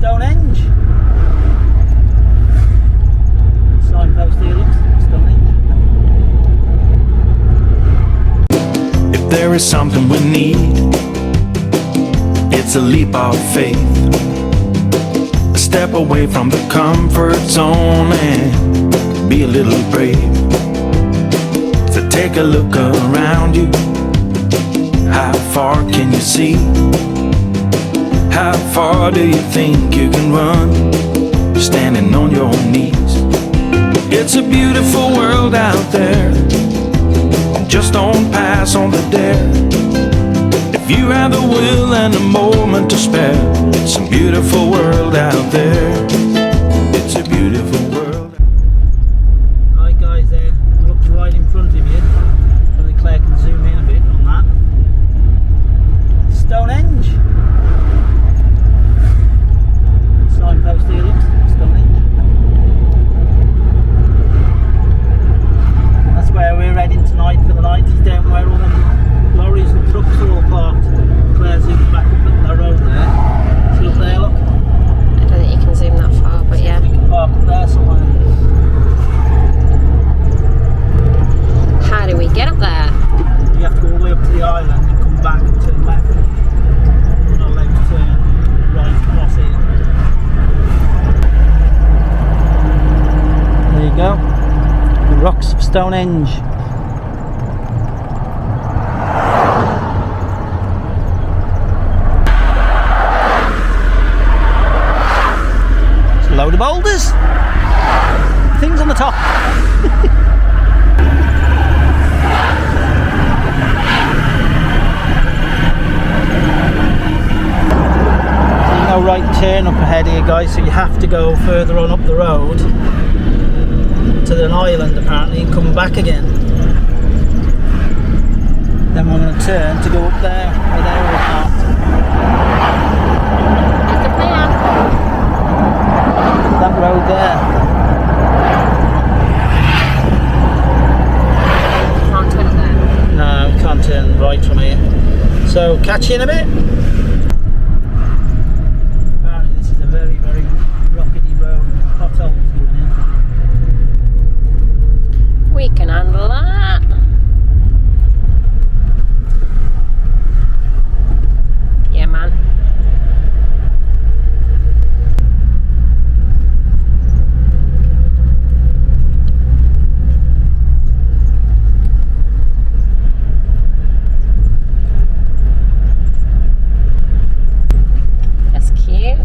Stonehenge. Signpost here looks Stonehenge. If there is something we need, it's a leap of faith. A step away from the comfort zone and be a little brave. So take a look around you. How far can you see? How far do you think you can run, standing on your knees? It's a beautiful world out there, just don't pass on the dare. If you have the will and a moment to spare, it's a beautiful world out there. It's a beautiful world. Right guys, look right in front of you. I think Claire can zoom in a bit on that. Stonehenge. Signpost here looks Stonehenge. That's where we're heading tonight for the night, is down where all the lorries and trucks are all parked. Claire's in the back of the road there. See up there, look? I don't think you can zoom that far, but yeah. We can park up there somewhere. How do we get up there? You have to go all the way up to the island and come back and turn left. We're not allowed to turn right across here. There you go. The rocks of Stonehenge. It's a load of boulders. Things on the top. No right turn up ahead here guys, so you have to go further on up the road to an island apparently and come back again. Then we're going to turn to go up there where they're all parked. That's the plan. That road there. Can't turn there. No, we can't turn right from here. So catch you in a bit. Apparently this is a very, very rockety road. Potholes going in. We can handle that. Yeah, man. That's cute.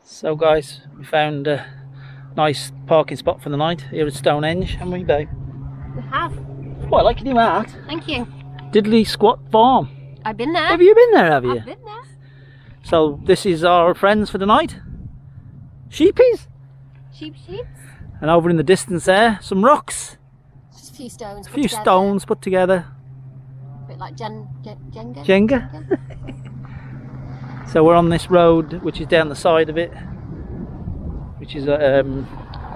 So guys, we found a nice parking spot for the night here at Stonehenge, haven't we, babe? We have. Quite like your new hat. Thank you. Diddley Squat Farm. I've been there. Have you been there, have you? I've been there. So this is our friends for the night. Sheepies. Sheep. And over in the distance there, some rocks. Just a few stones. A few stones put together. A bit like Jenga. Jenga. So we're on this road which is down the side of it, which is a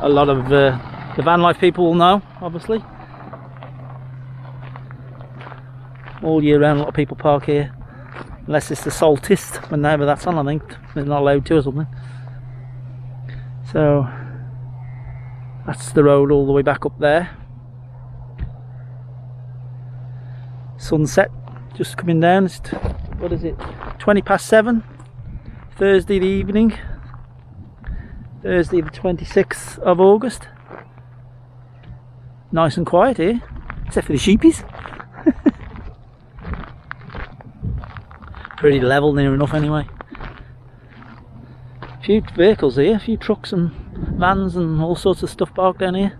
lot of the Vanlife people will know, obviously. All year round a lot of people park here, unless it's the Solstice, whenever that's on I think. They're not allowed to or something. So that's the road all the way back up there. Sunset just coming down. It's what is it, 7:20, Thursday the evening, Thursday the 26th of August. Nice and quiet here, except for the sheepies. Pretty level near enough anyway. A few vehicles here, a few trucks and vans and all sorts of stuff parked down here.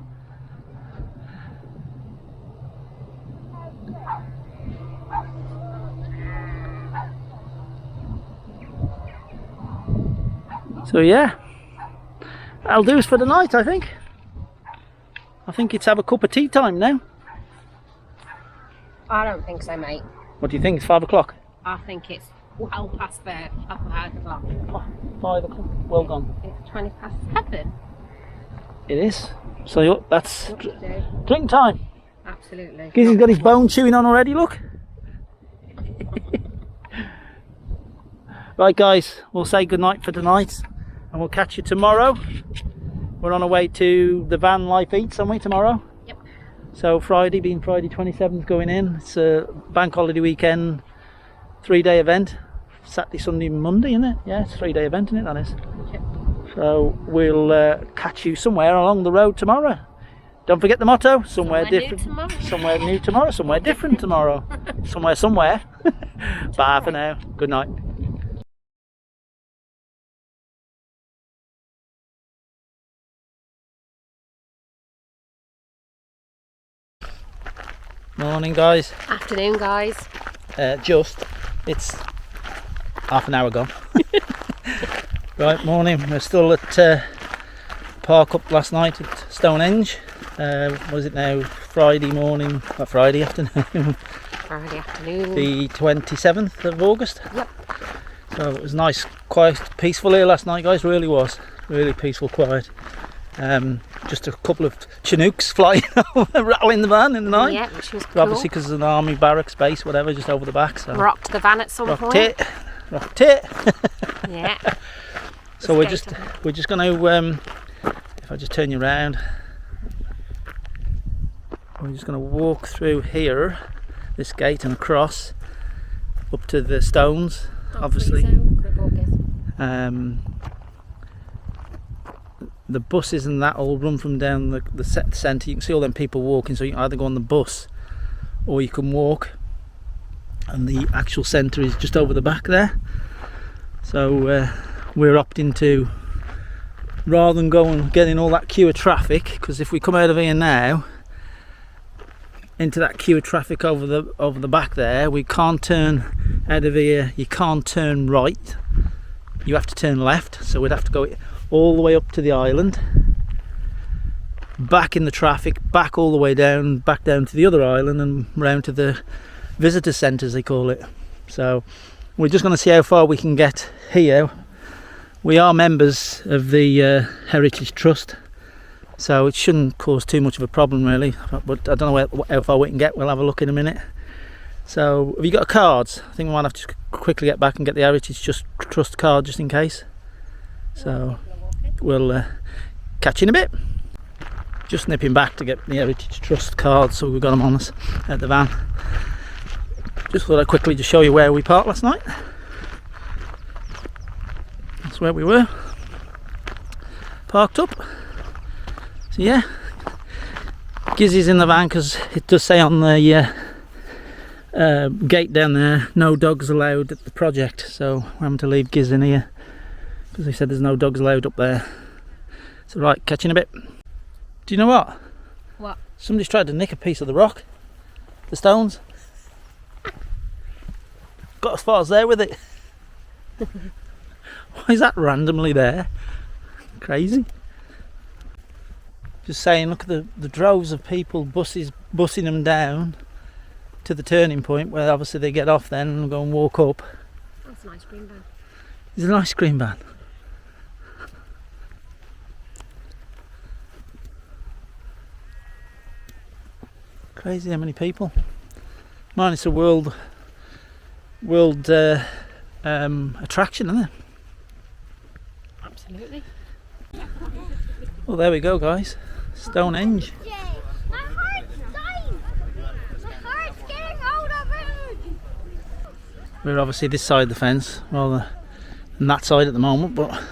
So yeah, that'll do us for the night, I think. I think it's have a cup of tea time now. I don't think so, mate. What do you think? It's 5 o'clock? I think it's well past the upper 5 o'clock. 5 o'clock? Well gone. It's 20 past 7. It is. So that's What to do? drink time. Absolutely. Gizzy's got his bone chewing on already, look. Right guys, we'll say goodnight for tonight and we'll catch you tomorrow. We're on our way to the Vanlife Eats, aren't we, tomorrow? Yep. So Friday, being Friday 27th going in, it's a bank holiday weekend, 3-day event. Saturday, Sunday, Monday, isn't it? Yeah, it's a 3-day event, isn't it, that is? Yep. So we'll catch you somewhere along the road tomorrow. Don't forget the motto, somewhere different. Somewhere new tomorrow, somewhere different tomorrow. somewhere. Bye for now. Good night. Morning guys. Afternoon, guys. It's half an hour gone. Right, morning. We're still at park up last night at Stonehenge. What is it now? Friday morning, Friday afternoon. Friday afternoon. The 27th of August. Yep. So it was nice, quiet, peaceful here last night, guys. Really was. Really peaceful, quiet. Just a couple of Chinooks flying over, rattling the van in the night. Yeah, which was cool. Obviously because there's an army barracks base, whatever, just over the back. So Rocked the van at some point. Rocked it. Yeah. So we're just going to, if I just turn you around, we're just going to walk through here, this gate and across, up to the stones, obviously. The buses and that all run from down the centre. You can see all them people walking, so you can either go on the bus or you can walk, and the actual centre is just over the back there. So we're opting to, rather than go and get in all that queue of traffic, because if we come out of here now into that queue of traffic over the back there, we can't turn out of here. You can't turn right, you have to turn left, so we'd have to go all the way up to the island, back in the traffic, back all the way down, back down to the other island and round to the visitor centre, as they call it. So we're just going to see how far we can get here. We are members of the Heritage Trust, so it shouldn't cause too much of a problem really, but I don't know how far we can get. We'll have a look in a minute. So have you got cards? I think we might have to quickly get back and get the Heritage Trust card just in case. So we'll catch you in a bit. Just nipping back to get the Heritage Trust card, so we've got them on us at the van. Just thought I'd quickly just show you where we parked last night. That's where we were, parked up. So yeah, Gizzy's in the van because it does say on the gate down there, no dogs allowed at the project, so we're having to leave Giz in here because they said there's no dogs allowed up there. So right, catch you in a bit. Do you know what? What? Somebody's tried to nick a piece of the rock, the stones. Got as far as there with it. Why is that randomly there? Crazy. Just saying, look at the droves of people, buses bussing them down to the turning point where obviously they get off then and go and walk up. That's an ice cream van. It's an ice cream van. Crazy how many people. Mine is a world attraction, isn't it? Absolutely. Well, there we go, guys. Stonehenge. My heart's dying. My heart's getting out of it. We're obviously this side of the fence rather than that side at the moment, but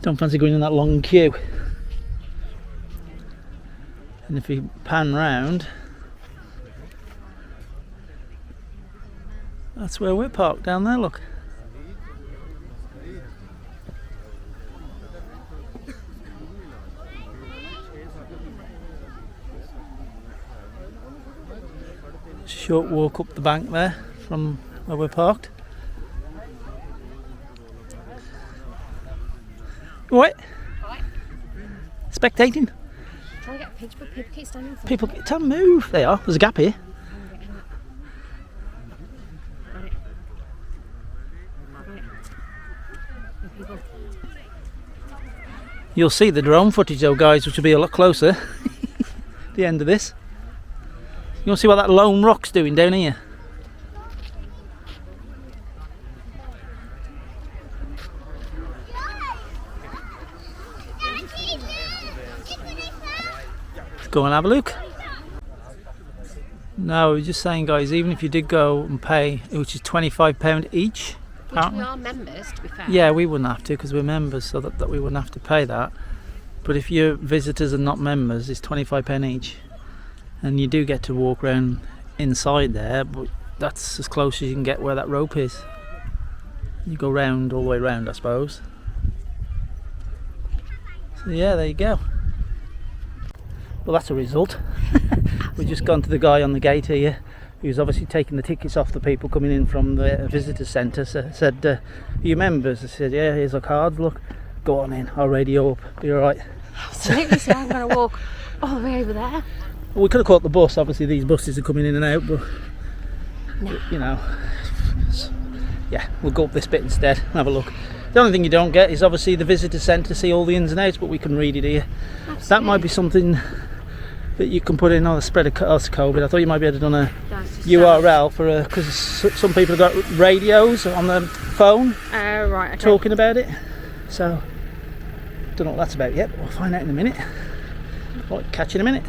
don't fancy going in that long queue. And if we pan round, that's where we're parked down there, look. Short walk up the bank there from where we're parked. What? Spectating? Trying to get a picture, but people keep standing for People, tell them move. They are. There's a gap here. You'll see the drone footage though, guys, which will be a lot closer. The end of this. You'll see what that lone rock's doing down here. Let's go and have a look. No, we're just saying, guys, even if you did go and pay, which is £25 each. Which we are members, to be fair. Yeah, we wouldn't have to because we're members, so that we wouldn't have to pay that. But if you're visitors and not members, it's £25 each. And you do get to walk around inside there, but that's as close as you can get where that rope is. You go round, all the way round, I suppose. So yeah, there you go. Well, that's a result. We've just gone to the guy on the gate here, who's obviously taking the tickets off the people coming in from the visitor centre. So said, are you members? I said, yeah, here's our cards, look. Go on in, I'll radio up, be alright. Absolutely, so I'm going to walk all the way over there. Well, we could have caught the bus, obviously these buses are coming in and out, but No. you know, yeah, we'll go up this bit instead and have a look. The only thing you don't get is obviously the visitor centre to see all the ins and outs, but we can read it here. Absolutely. That might be something that you can put in on a spread of COVID. I thought you might be able to done a URL for a, because some people have got radios on their phone Right, okay. talking about it. So, don't know what that's about yet, but we'll find out in a minute. Right, catch you in a minute.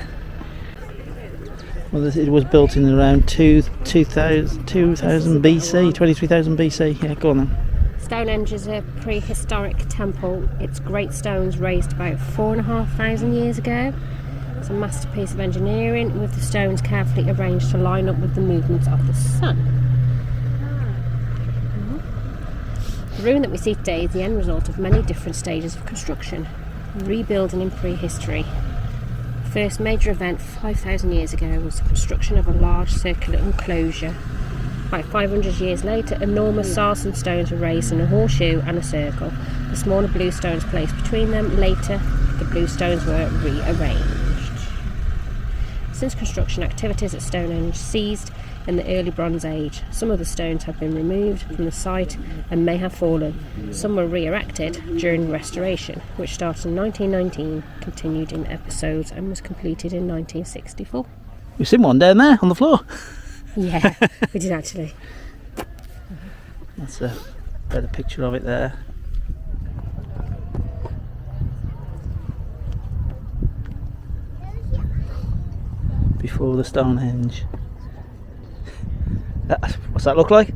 Well, it was built in around 2000 BC, 23,000 BC. Yeah, go on then. Stonehenge is a prehistoric temple. Its great stones raised about 4,500 years ago. It's a masterpiece of engineering, with the stones carefully arranged to line up with the movements of the sun. The ruin that we see today is the end result of many different stages of construction, rebuilding in prehistory. The first major event 5,000 years ago was the construction of a large circular enclosure. About 500 years later, enormous sarsen stones were raised in a horseshoe and a circle. The smaller blue stones placed between them. Later, the blue stones were rearranged. Since construction activities at Stonehenge ceased in the early Bronze Age, some of the stones have been removed from the site and may have fallen. Some were re-erected during restoration, which started in 1919, continued in episodes, and was completed in 1964. We've seen one down there on the floor. Yeah, we did actually. That's a better picture of it there. Before the Stonehenge. What's that look like?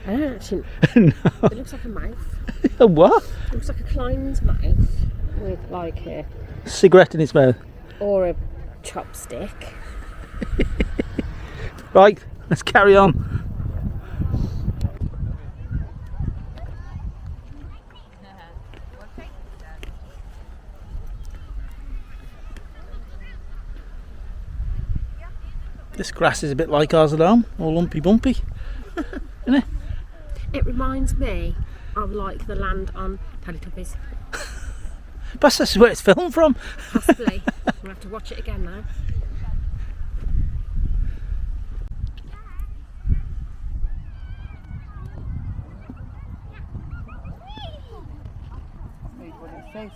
I don't actually. No. It looks like a mouth. A what? It looks like a climb's mouth with like a, Cigarette in its mouth. or a chopstick. Right, let's carry on. This grass is a bit like ours at home, all lumpy bumpy, isn't it? It reminds me of like the land on Teletubbies. But that's where it's filmed from. Possibly. We'll have to watch it again now.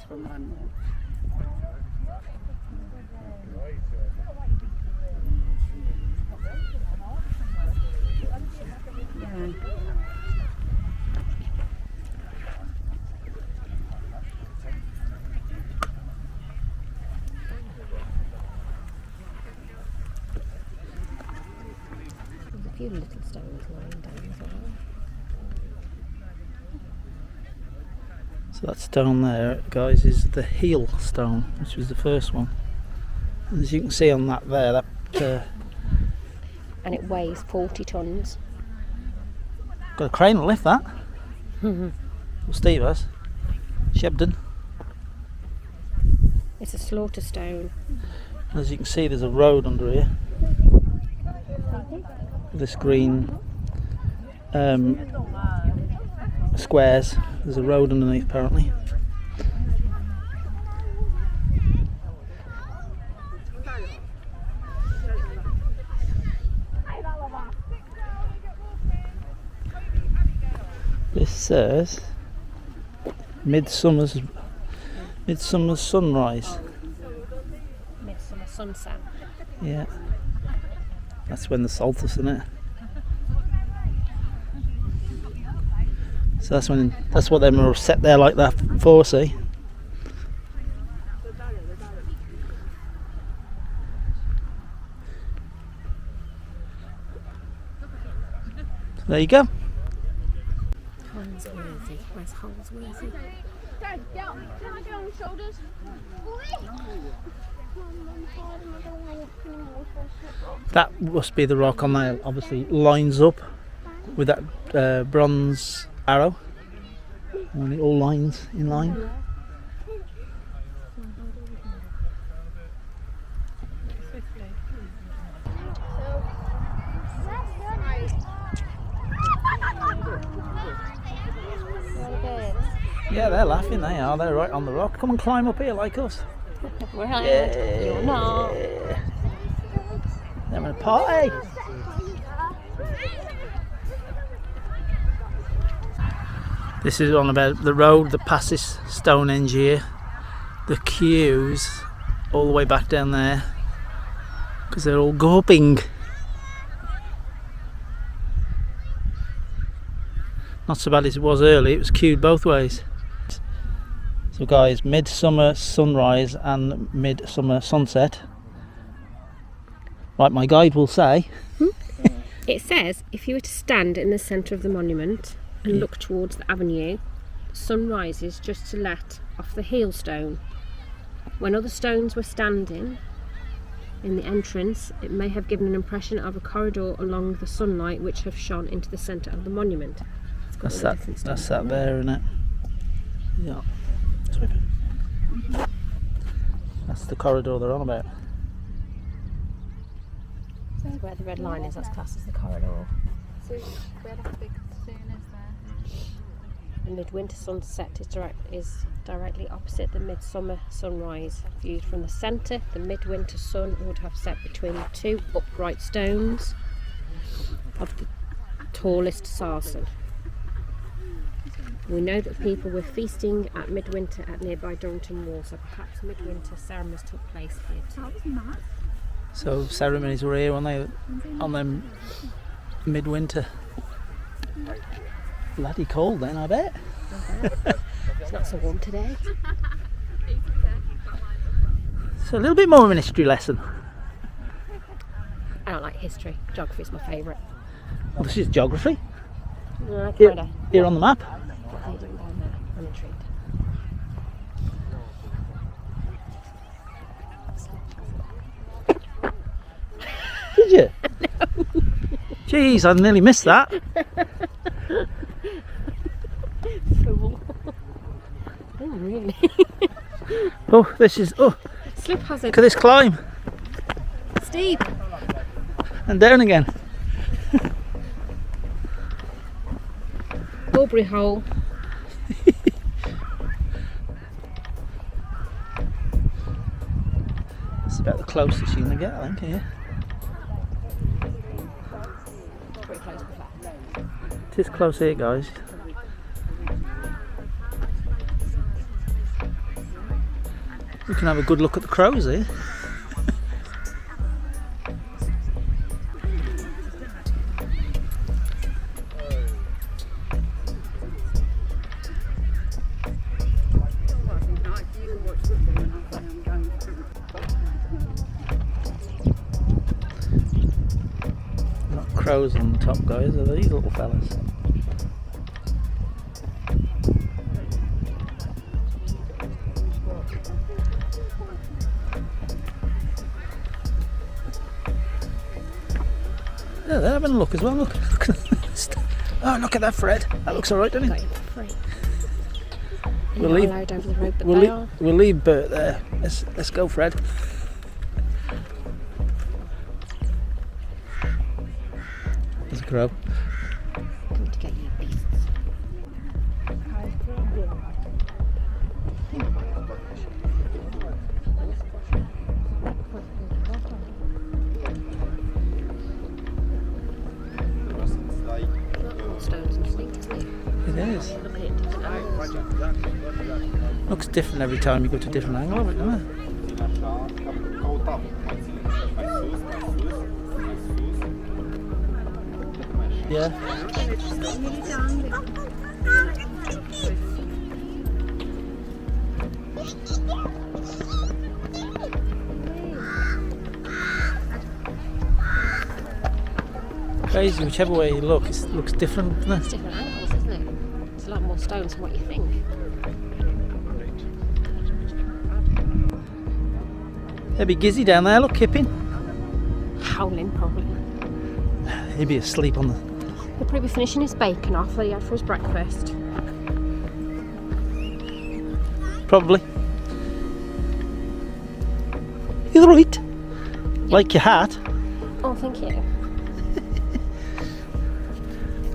From Vanlife. Yeah. There's a few little stones lying down as well. So that stone there, guys, is the heel stone, which was the first one. And as you can see on that there, that And it weighs 40 tonnes. got a crane to lift that. Well, Steve has. Shebden. It's a slaughter stone. And as you can see, there's a road under here. This green squares. There's a road underneath, apparently. This says Midsummer's Midsummer sunrise. Midsummer sunset. Yeah. That's when the solstice, isn't it? So that's what they were set there like that for, see? So there you go. Holsworthy. Where's Holsworthy? Dad, can I get on the shoulders? That must be the rock on there. Obviously lines up with that bronze arrow. And it all lines in line. Yeah, they're laughing, they are. They're right on the rock. Come and climb up here like us. We're high. You're not. They're having a party. This is on about the road that passes Stonehenge here. The queues all the way back down there because they're all gawping. Not so bad as it was early, it was queued both ways. So guys, midsummer sunrise and midsummer sunset. Like my guide will say. It says if you were to stand in the centre of the monument and look towards the avenue, the sun rises just to let off the heel-stone. When other stones were standing in the entrance, it may have given an impression of a corridor along the sunlight which have shone into the centre of the monument. That's that there, isn't it? Yeah. That's the corridor they're on about. So where the red line is, that's classed as the corridor. So where that big stone is there? The midwinter sunset is directly opposite the midsummer sunrise. Viewed from the centre, the midwinter sun would have set between the two upright stones of the tallest sarsen. We know that people were feasting at midwinter at nearby Dorrington Wall, so perhaps midwinter ceremonies took place here too. So ceremonies were here on them midwinter. Bloody cold then, I bet. It's not so warm today. So a little bit more of an history lesson. I don't like history. Geography is my favourite. Well, this is geography. Kinda. Here on the map. What are you doing down there? I'm intrigued. Did you? Jeez, I nearly missed that. Fool. Oh, really? Oh, this is, Slip hazard. look at this climb. Steve. And down again. Aubrey hole. It's about the closest you're going to get, I think, here. Pretty close to that. It is close here, guys. We can have a good look at the crows here. Not crows on the top, guys, are these little fellas? Yeah, they're having a look as well. Look. Oh, look at that, Fred. That looks alright, doesn't Got it? it for free. We'll You're leave- not allowed over the road, but they are. We'll leave Bert there. Let's go, Fred. There's a crow. Come to get you beasts. Stones and things, isn't it? It is. Look at it. Looks different every time you go to a different angle of it, doesn't it? Yeah. Crazy, whichever way you look, it looks different, doesn't It's it? different angles, isn't it? It's a lot more stones than what you think. There'd be Gizzy down there, look, kipping. Howling, probably. He'd be asleep on the... He'll probably be finishing his bacon off that he had for his breakfast. Probably. You're right. Like your hat. Oh, thank you.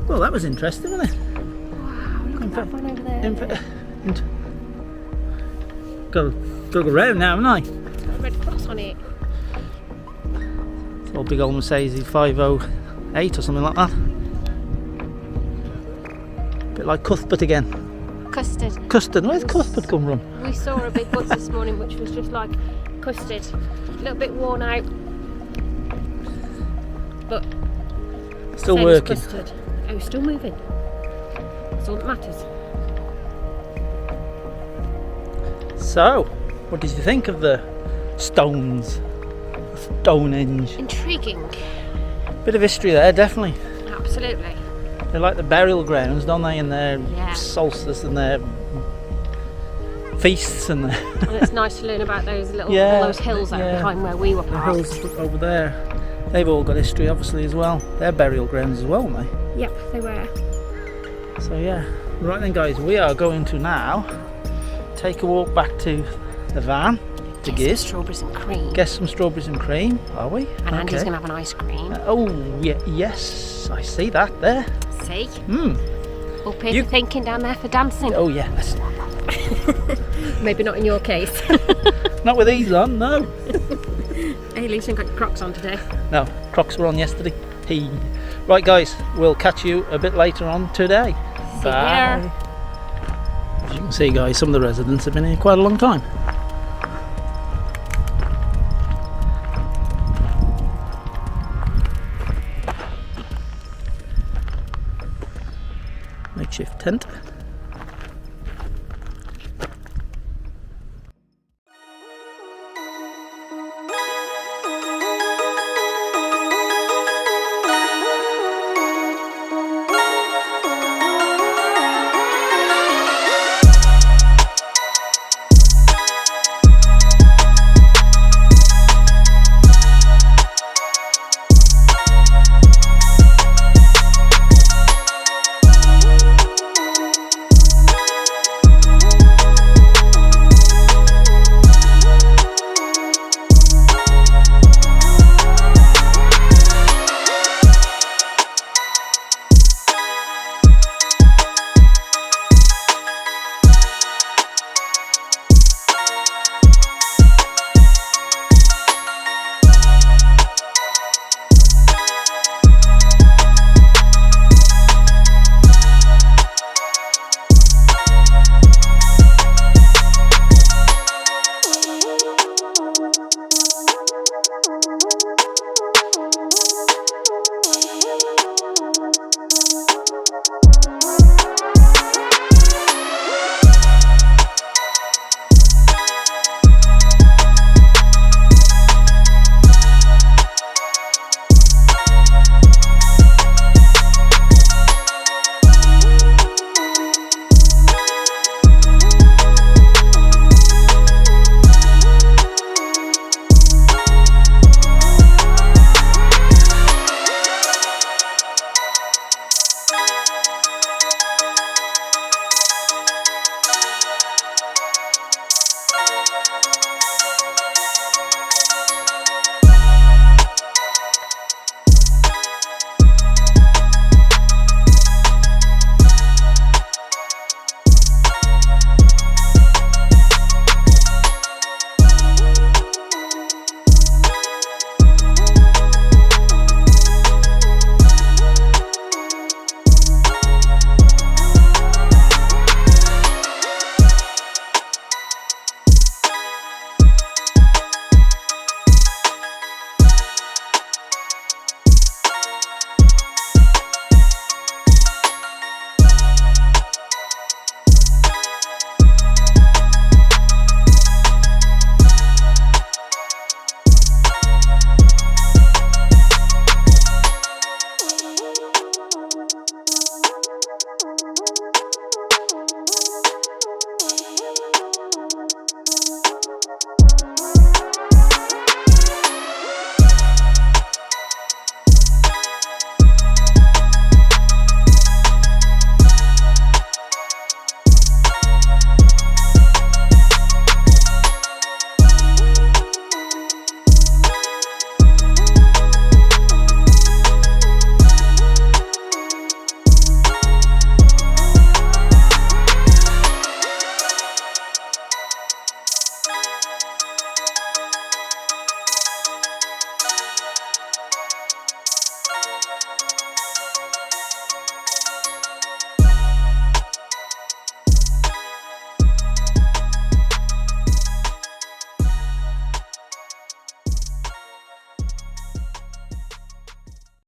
Well, that was interesting, wasn't it? Wow, look at that one over there. Got to go round now, haven't I? It's got a red cross on it. It's all big old Mercedes 508 or something like that. Bit like Cuthbert again. Custard. Custard, where's Cuthbert come from? We saw a big bus this morning which was just like custard. A little bit worn out. But Still same as working. custard. Oh, still moving. That's all that matters. So, what did you think of the stones? Stonehenge. Intriguing. Bit of history there, definitely. Absolutely. They're like the burial grounds, don't they? And their Yeah. solstice and their feasts and their And it's nice to learn about those little Yeah, all those hills out yeah. behind where we were the parked. hills over there. They've all got history, obviously, as well. They're burial grounds as well, aren't they? Yep, they were. So yeah, right then, guys, we are going to now take a walk back to the van to Get some Giz. strawberries and cream. Get some strawberries and cream, are we? And Andy's going to have an ice cream. Oh, yeah, yes, I see that there. See? Hmm. All people thinking down there for dancing. Oh, yeah. Maybe not in your case. Not with these on, no. Hey, at least you haven't got your Crocs on today. No, Crocs were on yesterday. Hey. Right, guys, we'll catch you a bit later on today. See you later. As you can see, guys, some of the residents have been here quite a long time. Makeshift tent.